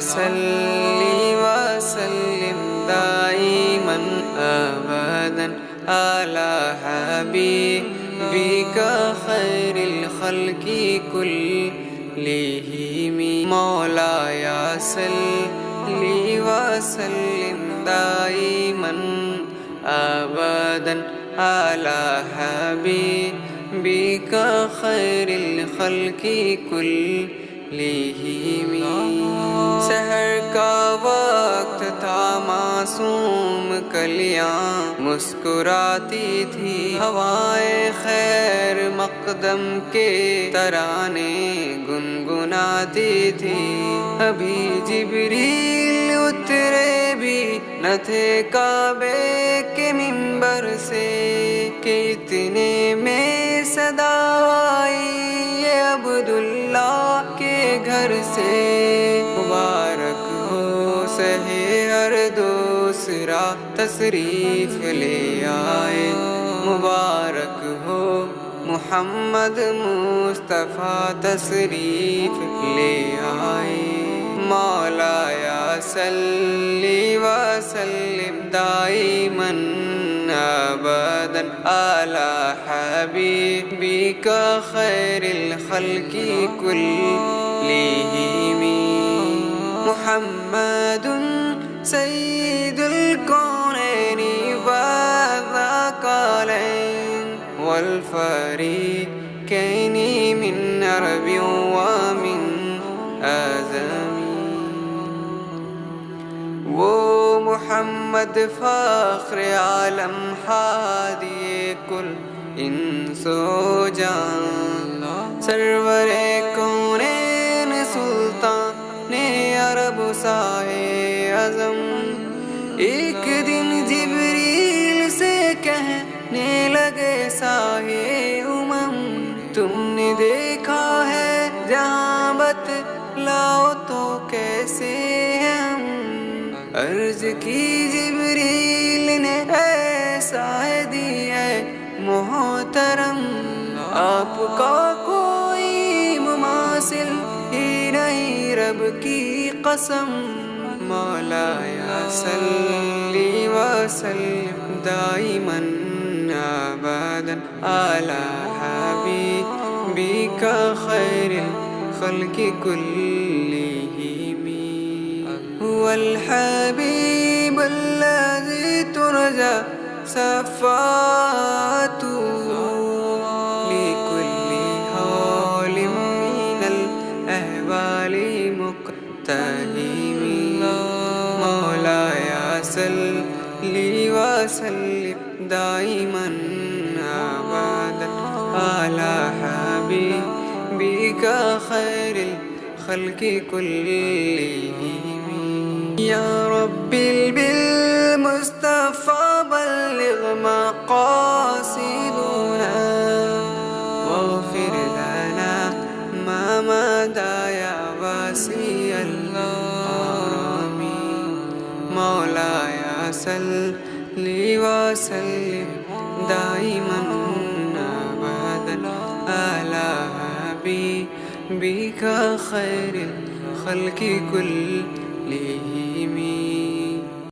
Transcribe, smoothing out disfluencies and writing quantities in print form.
صلی وسلم دائما ابدا على حبيبك خير الخلق كلهم مولاي صلی وسلم دائما ابدا على حبيبك خير الخلق كلهم سحر کا وقت تھا معصوم کلیاں مسکراتی تھی ہوائیں خیر مقدم کے ترانے گنگناتی تھی ابھی جبریل اترے بھی نہ تھے کعبے کے منبر سے کہ اتنے میں صدا آئی یہ عبداللہ کے گھر سے مبارک ہو سہے ہر دوسرا تشریف لے آئے مبارک ہو محمد مصطفیٰ تشریف لے آئے مولاي صلی وسلم دائما ابدا على حبيبك خير الخلق كلهم محمد سيد الكونين والثقلين والفريقين من عرب ومن آدم وہ محمد فخر عالم ہادی کل انس و جان سرور کونین سلطان عرب سائے اعظم ایک دن جبریل سے کہنے لگے سائے امم تم نے دیکھا ہے جہاں بتلاؤ تو کیسے ہم عرض کی جبریل نے ایسا دی ہے محترم آپ کا کوئی مماثل ہی نہیں رب کی قسم مولاي صلی وسلم دائما ابدا على حبيبك خير الخلق كلهم هو الحبيب الذي ترجى شفاعته لكل حال من الأهوال مقتحم مولاي صلی وسلم دائما ابدا على حبيبك خير الخلق كلهم يا ربي بالمصطفى بلغ مقاصدنا واغفر لنا ما مضى يا واسع الكرم مولاي صلی وسلم دائما ابدا على حبيبك خير الخلق كلهم